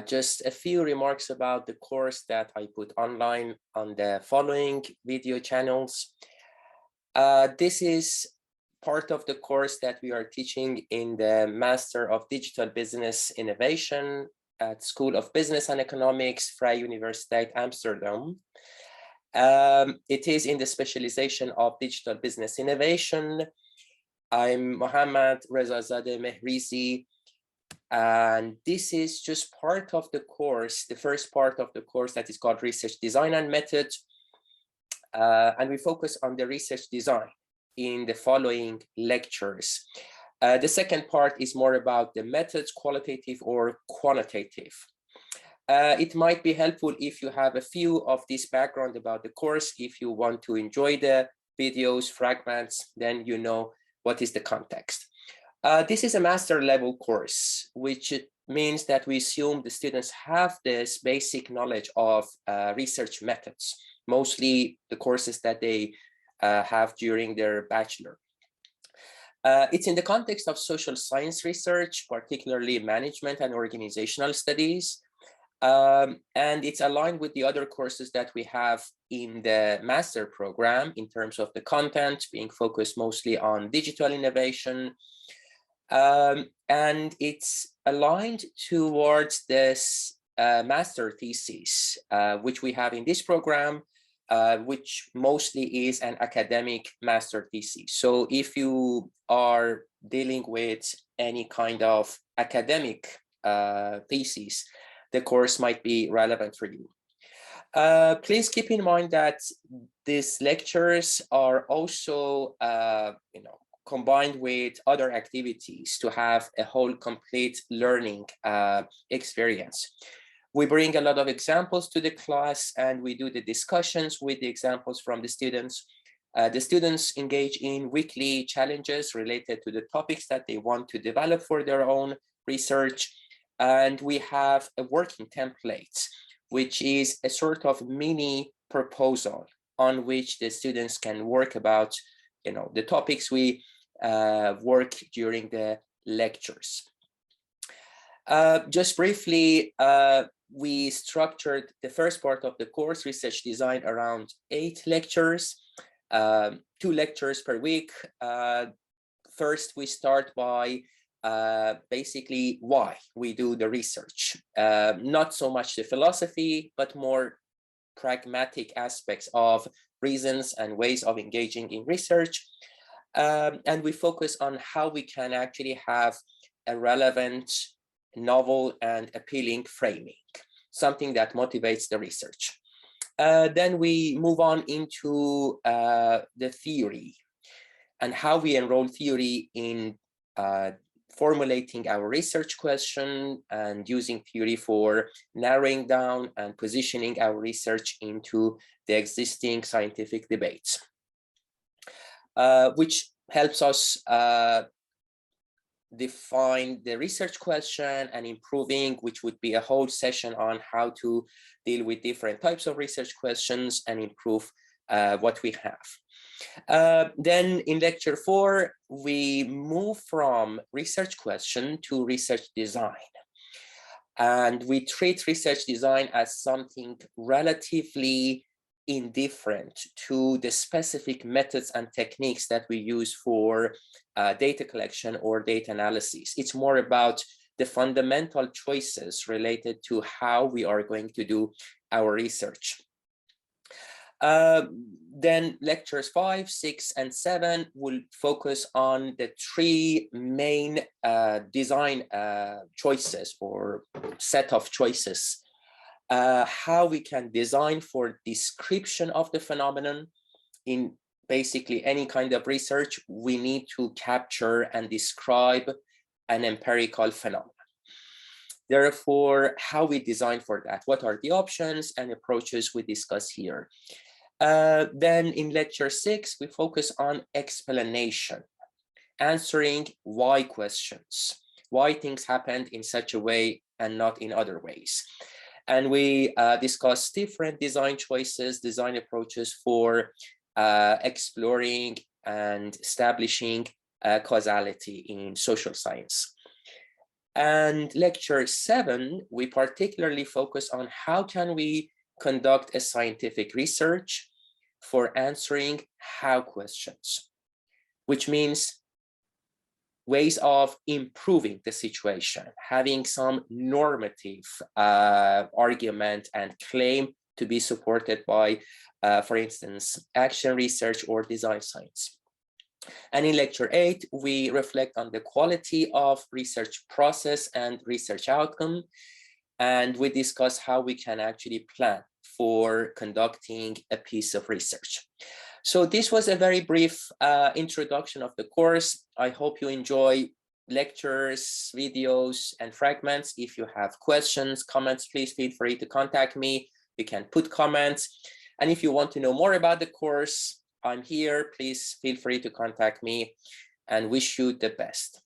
Just a few remarks about the course that I put online on the following video channels. This is part of the course that we are teaching in the Master of Digital Business Innovation at School of Business and Economics, Vrije Universiteit Amsterdam. It is in the specialization of Digital Business Innovation. I'm Mohammad Rezazadeh Mehrizi, and this is just part of the course, the first part of the course that is called Research Design and Method. And we focus on the research design in the following lectures. The second part is more about the methods, qualitative or quantitative. It might be helpful if you have a few of this background about the course. If you want to enjoy the videos, fragments, then you know what is the context. This is a master level course, which means that we assume the students have this basic knowledge of research methods, mostly the courses that they have during their bachelor. It's in the context of social science research, particularly management and organizational studies. And it's aligned with the other courses that we have in the master program in terms of the content being focused mostly on digital innovation. And it's aligned towards this master thesis, which we have in this program, which mostly is an academic master thesis. So if you are dealing with any kind of academic thesis, the course might be relevant for you. Please keep in mind that these lectures are also, combined with other activities to have a whole complete learning experience. We bring a lot of examples to the class and we do the discussions with the examples from the students. The students engage in weekly challenges related to the topics that they want to develop for their own research. And we have a working template, which is a sort of mini proposal on which the students can work about, the topics we work during the lectures. Just briefly, we structured the first part of the course, research design, around 8 lectures, 2 lectures per week. First, we start by basically why we do the research, not so much the philosophy, but more pragmatic aspects of reasons and ways of engaging in research. And we focus on how we can actually have a relevant, novel and appealing framing, something that motivates the research. Then we move on into the theory and how we enroll theory in formulating our research question and using theory for narrowing down and positioning our research into the existing scientific debates, which helps us define the research question and improving, which would be a whole session on how to deal with different types of research questions and improve what we have. Then in lecture 4, we move from research question to research design. And we treat research design as something relatively indifferent to the specific methods and techniques that we use for data collection or data analysis. It's more about the fundamental choices related to how we are going to do our research. Then lectures 5, 6, and 7 will focus on the 3 main design choices or set of choices. How we can design for description of the phenomenon. In basically any kind of research, we need to capture and describe an empirical phenomenon. Therefore, how we design for that, what are the options and approaches we discuss here. Then in lecture 6, we focus on explanation, answering why questions, why things happened in such a way and not in other ways. And we discuss different design choices, design approaches for exploring and establishing causality in social science. And lecture 7, we particularly focus on how can we conduct a scientific research for answering how questions, which means ways of improving the situation, having some normative argument and claim to be supported by, for instance, action research or design science. And in lecture 8, we reflect on the quality of research process and research outcome. And we discuss how we can actually plan for conducting a piece of research. So this was a very brief introduction of the course. I hope you enjoy lectures, videos, and fragments. If you have questions, comments, please feel free to contact me. You can put comments. And if you want to know more about the course, I'm here. Please feel free to contact me and wish you the best.